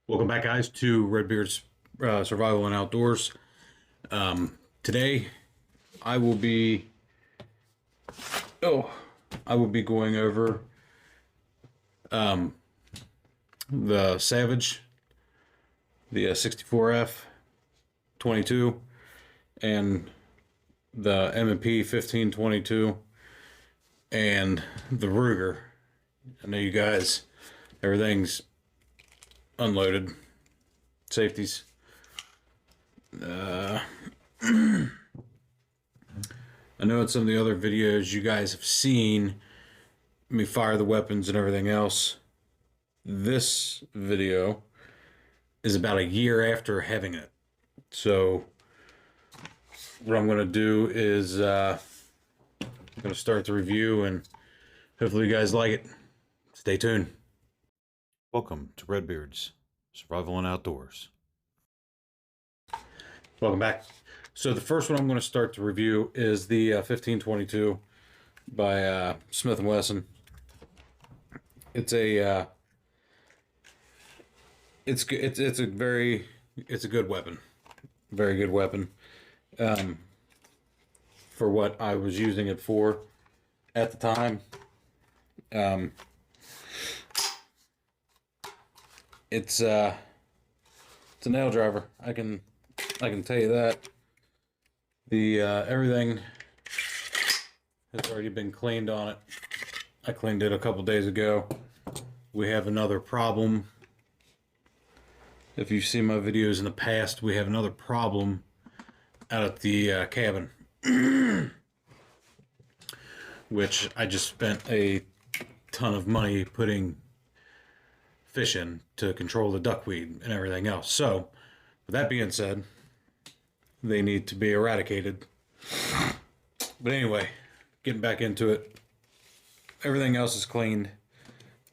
Welcome back, guys, to Redbeard's Survival and Outdoors. Today, I will be I will be going over the Savage, the 64F 22, and the M&P 1522, and the Ruger. I know you guys, everything's unloaded. Safeties. I know in some of the other videos you guys have seen me fire the weapons and everything else. This video is about a year after having it. So what I'm going to do is I'm going to start the review, and hopefully you guys like it. Stay tuned. Welcome to Redbeard's Survival and Outdoors. Welcome back. So the first one I'm going to start to review is the 1522 by Smith & Wesson. It's a it's a good weapon, very good weapon. For what I was using it for at the time. It's a nail driver. I can tell you that. The everything has already been cleaned on it. I cleaned it a couple days ago. We have another problem. If you've seen my videos in the past, we have another problem out at the cabin, which I just spent a ton of money putting fish in to control the duckweed and everything else. So, with that being said, they need to be eradicated. But anyway, getting back into it, everything else is cleaned.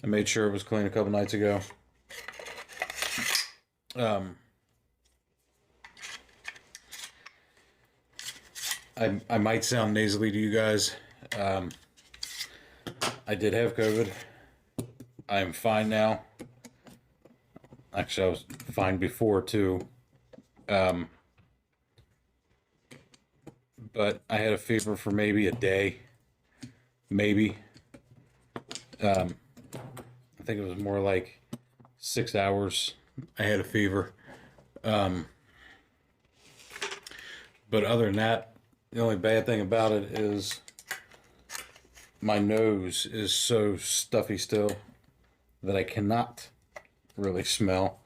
I made sure it was clean a couple nights ago. I might sound nasally to you guys. I did have COVID. I am fine now. Actually, I was fine before too. But I had a fever for maybe a day. Maybe. I think it was more like 6 hours I had a fever. But other than that, the only bad thing about it is my nose is so stuffy still that I cannot really smell.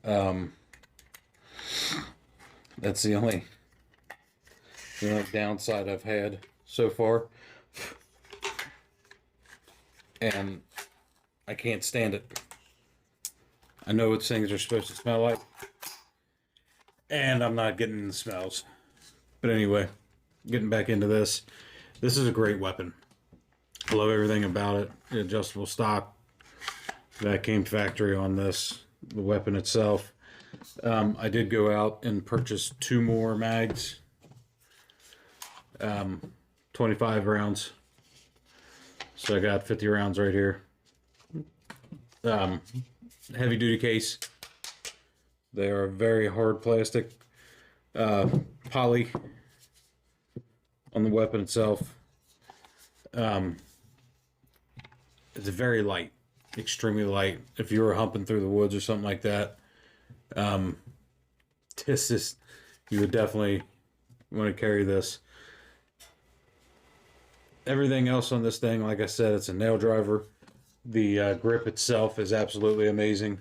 That's the only downside I've had so far, and I can't stand it. I know what things are supposed to smell like, and I'm not getting the smells. But anyway, getting back into this. This is a great weapon. I love everything about it. The adjustable stock that came factory on this, the weapon itself. I did go out and purchase 2 more mags, 25 rounds. So I got 50 rounds right here. Heavy duty case. They are very hard plastic. Poly on the weapon itself. It's very light. Extremely light. If you were humping through the woods or something like that, you would definitely want to carry this. Everything else on this thing, like I said, it's a nail driver. The grip itself is absolutely amazing.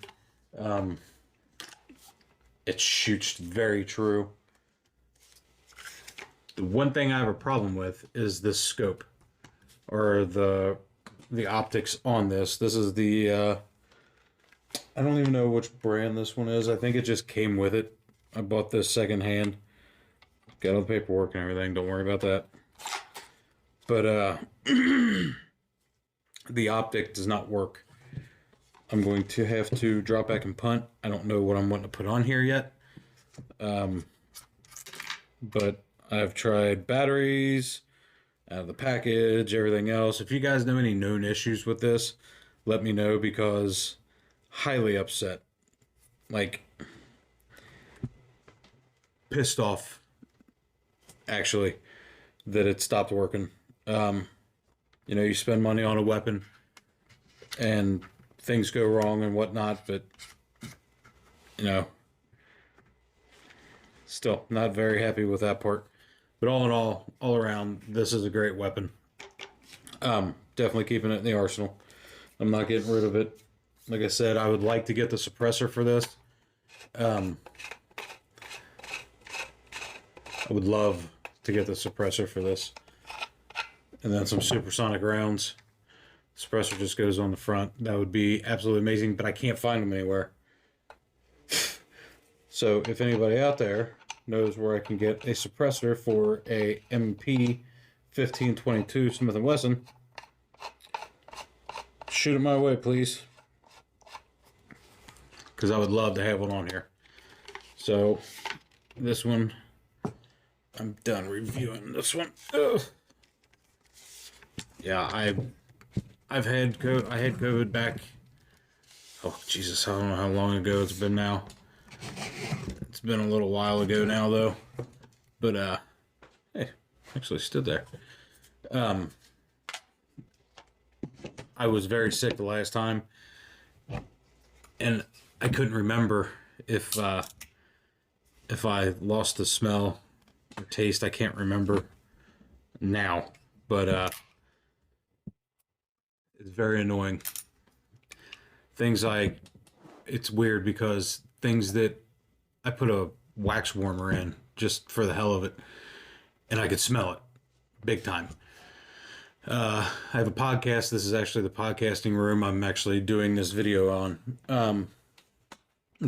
It shoots very true. The one thing I have a problem with is this scope, or the optics on this. This is the I don't even know which brand this one is. I think it just came with it. I bought this secondhand. Got all the paperwork and everything. Don't worry about that. But the optic does not work. I'm going to have to drop back and punt. I don't know what I'm wanting to put on here yet. But I've tried batteries, out of the package, everything else. If you guys know any known issues with this, let me know, because highly upset like pissed off actually that it stopped working. You know, you spend money on a weapon and things go wrong and whatnot, but you know, still not very happy with that part. But all in all around, this is a great weapon. Definitely keeping it in the arsenal. I'm not getting rid of it. Like I said, I would like to get the suppressor for this. I would love to get the suppressor for this. And then some supersonic rounds. Suppressor just goes on the front. That would be absolutely amazing, but I can't find them anywhere. So if anybody out there knows where I can get a suppressor for a M&P 1522 Smith & Wesson, shoot it my way, please. Because I would love to have one on here. So this one, I'm done reviewing this one. Ugh. Yeah, I had COVID back. Oh Jesus, I don't know how long ago it's been now. It's been a little while ago now though. But hey, actually stood there. I was very sick the last time, and I couldn't remember if I lost the smell or taste. I can't remember now, but it's very annoying. It's weird because things that I put a wax warmer in just for the hell of it, and I could smell it big time. I have a podcast. This is actually the podcasting room I'm actually doing this video on.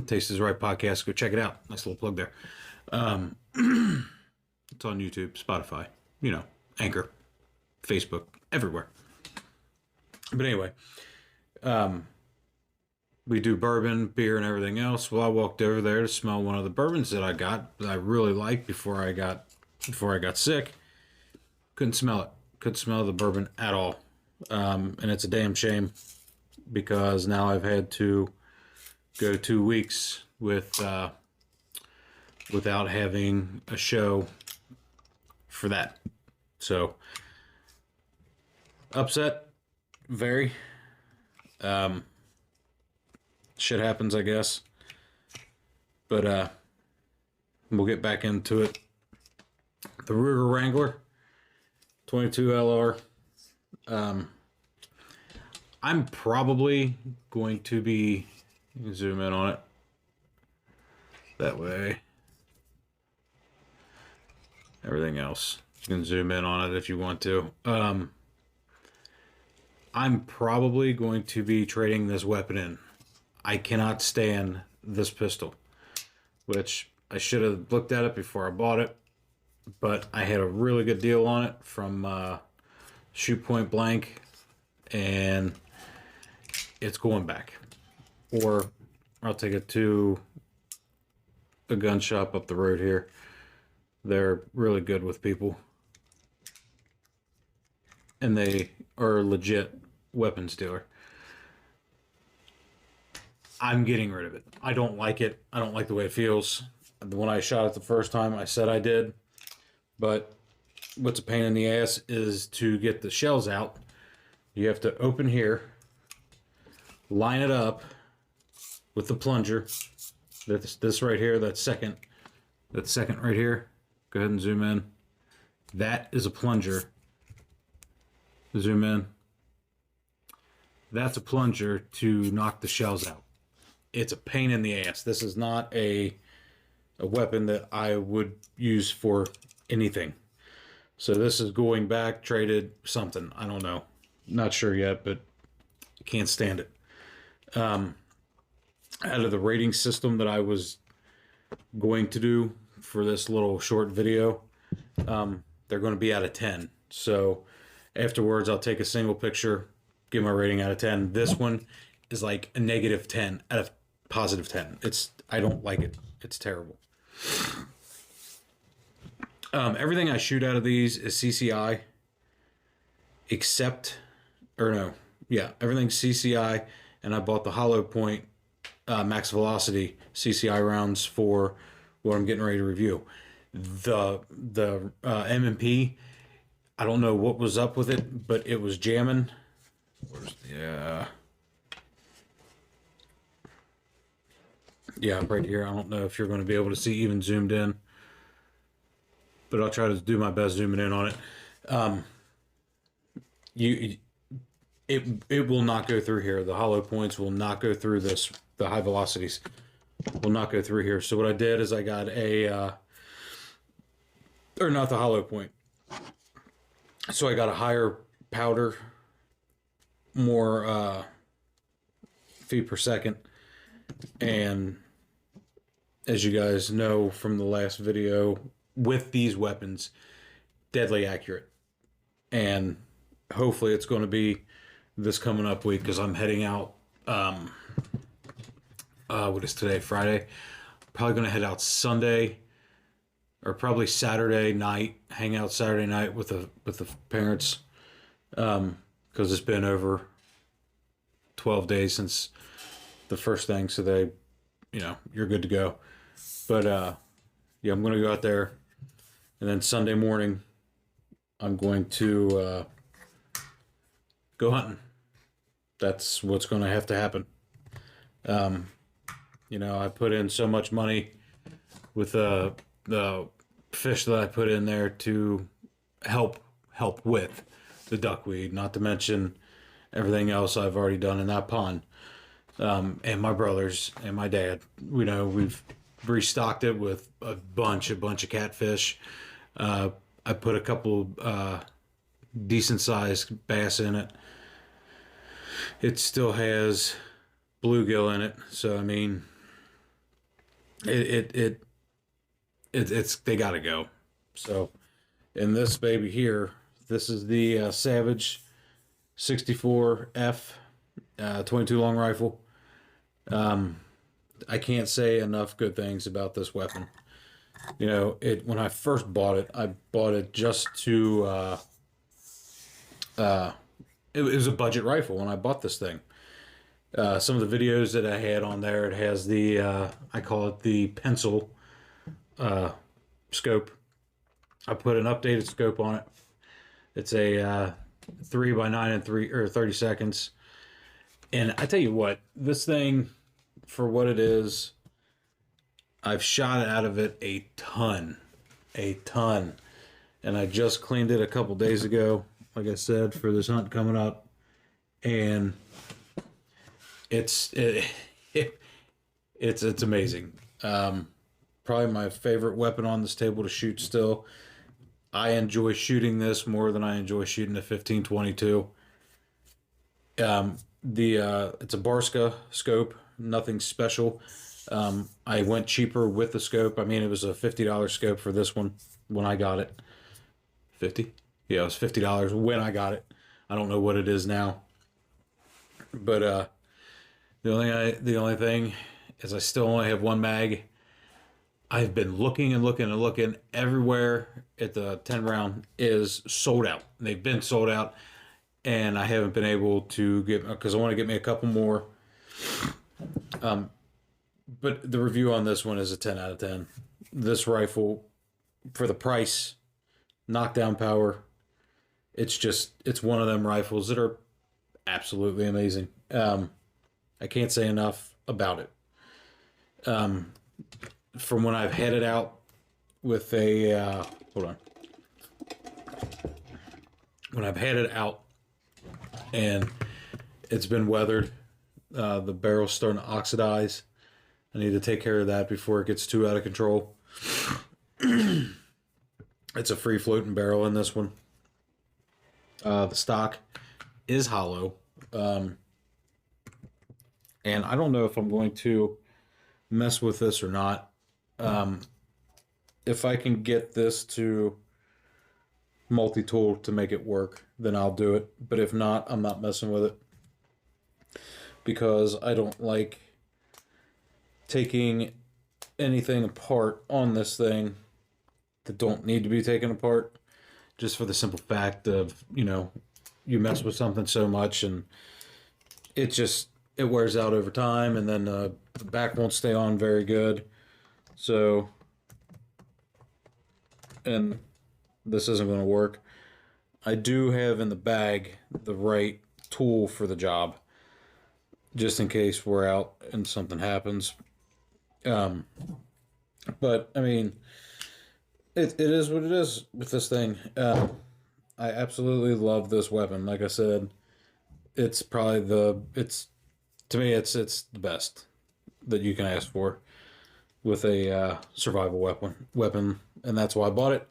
Taste is Right podcast. Go check it out. Nice little plug there. It's on YouTube, Spotify, you know, Anchor, Facebook, everywhere. But anyway, we do bourbon, beer, and everything else. Well, I walked over there to smell one of the bourbons that I got that I really liked before I got sick. Couldn't smell it. Couldn't smell the bourbon at all. And it's a damn shame because now I've had to go 2 weeks without having a show for that. So upset, very. Shit happens, I guess. But we'll get back into it. The Ruger Wrangler 22 LR. I'm probably going to be, you can zoom in on it that way. Everything else, you can zoom in on it if you want to. I'm probably going to be trading this weapon in. I cannot stand this pistol, which I should have looked at it before I bought it, but I had a really good deal on it from Shoot Point Blank, and it's going back. Or I'll take it to a gun shop up the road here. They're really good with people, and they are a legit weapons dealer. I'm getting rid of it. I don't like it. I don't like the way it feels. When I shot it the first time, I said I did. But what's a pain in the ass is to get the shells out. You have to open here, line it up with the plunger. This right here, that second right here. Go ahead and zoom in. That is a plunger. Zoom in. That's a plunger to knock the shells out. It's a pain in the ass. This is not a weapon that I would use for anything. So this is going back, traded, something. I don't know. Not sure yet, but can't stand it. Out of the rating system that I was going to do for this little short video, they're going to be out of 10. So afterwards, I'll take a single picture, give my rating out of 10. This one is like a negative 10 out of positive 10. I don't like it. It's terrible. Everything I shoot out of these is CCI, everything's CCI, and I bought the hollow point max velocity CCI rounds for what I'm getting ready to review. The M&P, I don't know what was up with it, but it was jamming. Where's the yeah, right here. I don't know if you're going to be able to see even zoomed in, but I'll try to do my best zooming in on it. It will not go through here. The hollow points will not go through this. The high velocities will not go through here. So what I did is I got a or not the hollow point. So I got a higher powder, more feet per second, and as you guys know from the last video, with these weapons, deadly accurate. And hopefully it's going to be this coming up week, because I'm heading out, what is today, Friday? Probably going to head out Sunday, or probably Saturday night, hang out Saturday night with the parents, because it's been over 12 days since the first thing, so they, you're good to go. But yeah, I'm going to go out there, and then Sunday morning I'm going to go hunting. That's what's going to have to happen. I put in so much money with the fish that I put in there to help with the duckweed, not to mention everything else I've already done in that pond. And my brothers and my dad, we've restocked it with a bunch of catfish. I put a couple decent sized bass in it. It still has bluegill in it, so I mean, it's they gotta go. So, in this baby here, this is the Savage 64F 22 long rifle. I can't say enough good things about this weapon. When I first bought it, I bought it just to it was a budget rifle when I bought this thing. Some of the videos that I had on there, it has the I call it the pencil scope. I put an updated scope on it. It's a 3x9 and 30 seconds. And I tell you what, this thing, for what it is, I've shot out of it a ton. And I just cleaned it a couple days ago, like I said, for this hunt coming up. And it's amazing. Probably my favorite weapon on this table to shoot still. I enjoy shooting this more than I enjoy shooting a 1522. It's a Barska scope, nothing special. I went cheaper with the scope. I mean, it was a $50 scope for this one when I got it. 50? Yeah, it was $50 when I got it. I don't know what it is now. But the only thing is I still only have one mag. I've been looking everywhere at the 10 round is sold out. They've been sold out, and I haven't been able to get, because I want to get me a couple more. But the review on this one is a 10 out of 10. This rifle, for the price, knockdown power, it's one of them rifles that are absolutely amazing. I can't say enough about it. From when I've had it out with a hold on. When I've had it out and it's been weathered, the barrel's starting to oxidize. I need to take care of that before it gets too out of control. It's a free floating barrel in this one. The stock is hollow. And I don't know if I'm going to mess with this or not. If I can get this to multi-tool to make it work, then I'll do it. But if not, I'm not messing with it, because I don't like taking anything apart on this thing that don't need to be taken apart, just for the simple fact of, you mess with something so much and it just, it wears out over time, and then the back won't stay on very good. So, and this isn't going to work. I do have in the bag the right tool for the job, just in case we're out and something happens. But I mean, it is what it is with this thing. I absolutely love this weapon. Like I said, it's probably to me it's the best that you can ask for with a survival weapon, and that's why I bought it.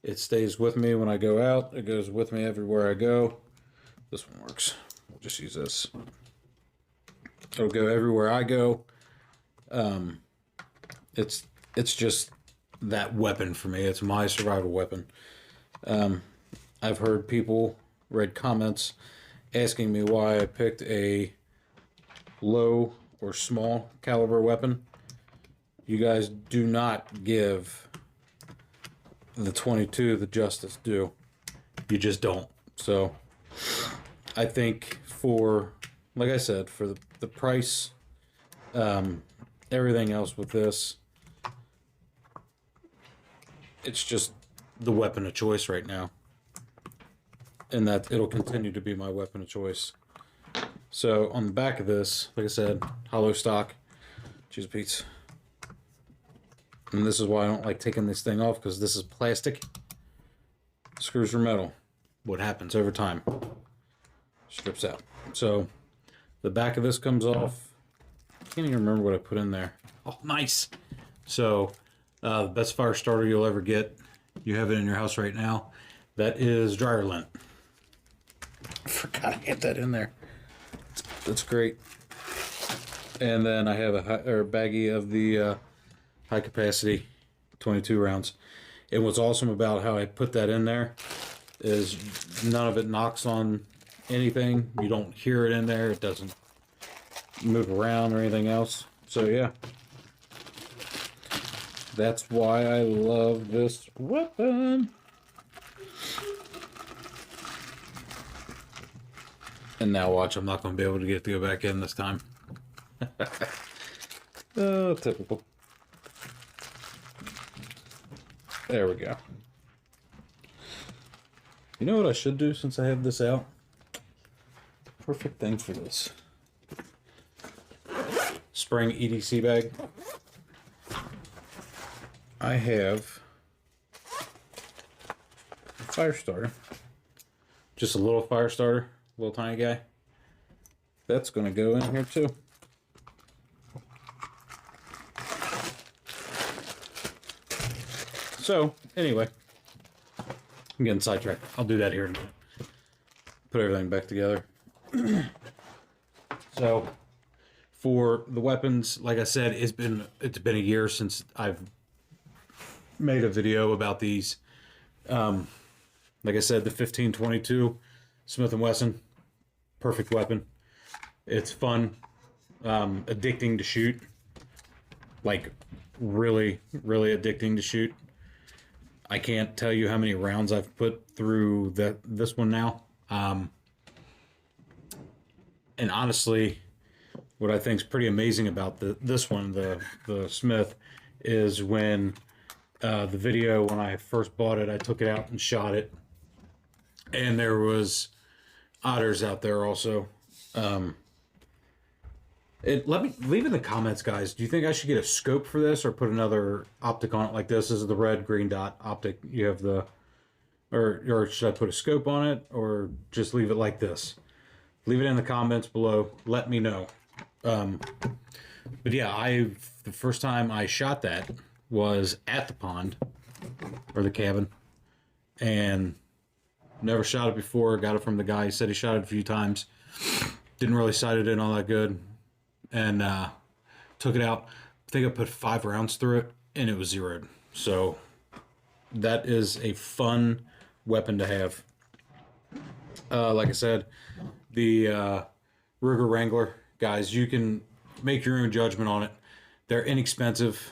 It stays with me when I go out. It goes with me everywhere I go. This one works. We'll just use this. It'll go everywhere I go. It's just that weapon for me. It's my survival weapon. I've heard people read comments asking me why I picked a low or small caliber weapon. You guys do not give the 22 the justice due. You just don't. So I think like I said, for the price, everything else with this, it's just the weapon of choice right now. And that it'll continue to be my weapon of choice. So on the back of this, like I said, hollow stock, cheese Pete's. And this is why I don't like taking this thing off, because this is plastic. Screws are metal. What happens over time? Strips out. So the back of this comes off. I can't even remember what I put in there. Oh, nice. So the best fire starter you'll ever get. You have it in your house right now. That is dryer lint. I forgot I had that in there. That's great. And then I have a baggie of the high capacity 22 rounds. And what's awesome about how I put that in there is none of it knocks on anything. You don't hear it in there. It doesn't move around or anything else. So yeah, that's why I love this weapon. And now watch, I'm not going to be able to get to go back in this time. Oh, typical. There we go. You know what I should do since I have this out? Perfect thing for this. Spring EDC bag. I have a fire starter. Just a little fire starter, little tiny guy. That's going to go in here too. So, anyway, I'm getting sidetracked. I'll do that here in a minute. Put everything back together. So, for the weapons, like I said, it's been a year since I've made a video about these. Like I said, the 1522 Smith & Wesson, perfect weapon. It's fun, addicting to shoot. Like, really, really addicting to shoot. I can't tell you how many rounds I've put through this one now. And honestly, what I think is pretty amazing about this one, the Smith, is when the video, when I first bought it, I took it out and shot it. And there was otters out there also. Let me leave in the comments, guys. Do you think I should get a scope for this or put another optic on it like this? This is the red green dot optic. You have the, or should I put a scope on it or just leave it like this? Leave it in the comments below. Let me know. But yeah, the first time I shot that was at the pond or the cabin, and never shot it before. Got it from the guy. He said he shot it a few times. Didn't really sight it in all that good. And took it out. I think I put 5 rounds through it, and it was zeroed. So that is a fun weapon to have. Like I said, the Wrangler, guys, you can make your own judgment on it. They're inexpensive.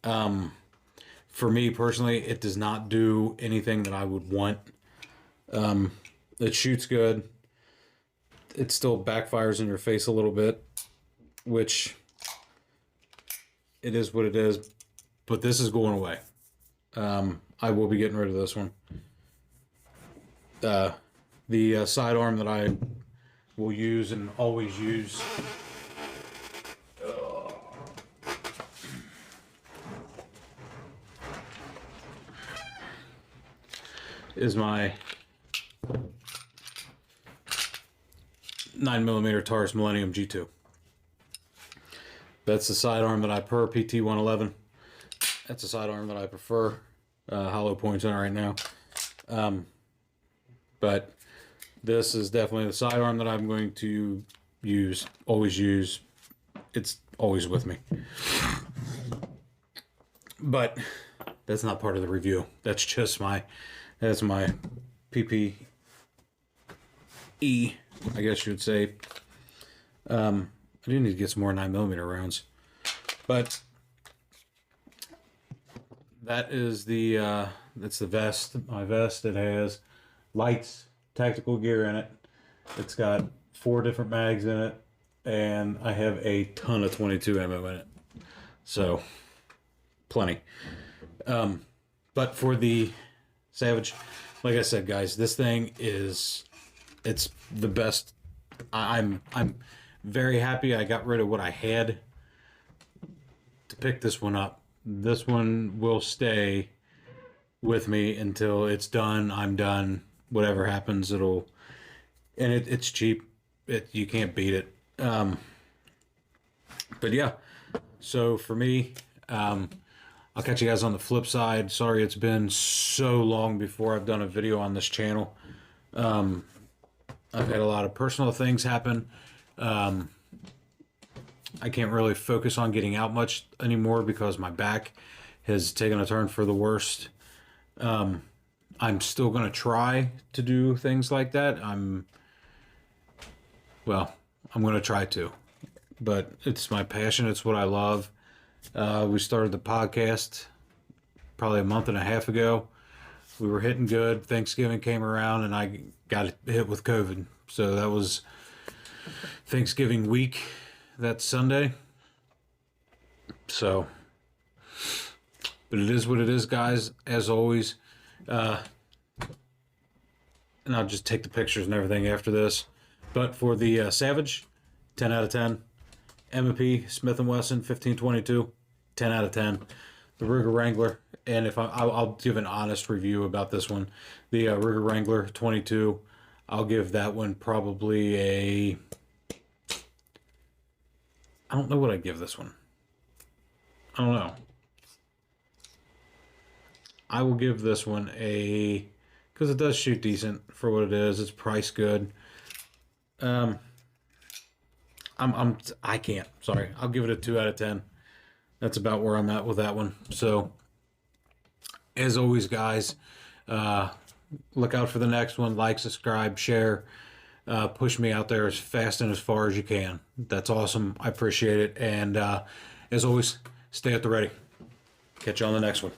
For me personally, it does not do anything that I would want. It shoots good. It still backfires in your face a little bit. which it is what it is, but this is going away. I will be getting rid of this one. The sidearm that I will use and always use is my 9mm Taurus Millennium G2. That's the sidearm that I prefer, PT 111. That's the sidearm that I prefer. Hollow points on it right now. But this is definitely the sidearm that I'm going to use, always use. It's always with me. But that's not part of the review. That's just that's my PPE, I guess you would say. I do need to get some more 9mm rounds. But that is that's the vest. My vest, it has lights, tactical gear in it. It's got 4 different mags in it, and I have a ton of 22 ammo in it. So, plenty. But for the Savage, like I said, guys, this thing it's the best. I'm very happy I got rid of what I had to pick this one up. This one will stay with me until it's done. I'm done. Whatever happens, it's cheap. You can't beat it. But yeah, so for me, I'll catch you guys on the flip side. Sorry it's been so long before I've done a video on this channel. I've had a lot of personal things happen. I can't really focus on getting out much anymore because my back has taken a turn for the worst. I'm still going to try to do things like that. I'm going to try to, but it's my passion. It's what I love. We started the podcast probably a month and a half ago. We were hitting good. Thanksgiving came around and I got hit with COVID. So that was Thanksgiving week. That's Sunday. So, but it is what it is, guys, as always. And I'll just take the pictures and everything after this. But for the Savage, 10 out of 10. M&P, Smith & Wesson, 1522, 10 out of 10. The Ruger Wrangler, and if I'll give an honest review about this one. The Ruger Wrangler 22, I'll give that one probably a... I don't know what I'd give this one. I don't know. I will give this one a... because it does shoot decent for what it is. It's priced good. I can't. Sorry. I'll give it a 2 out of 10. That's about where I'm at with that one. So, as always, guys, look out for the next one. Like, subscribe, share. Push me out there as fast and as far as you can. That's awesome. I appreciate it. And as always, stay at the ready. Catch you on the next one.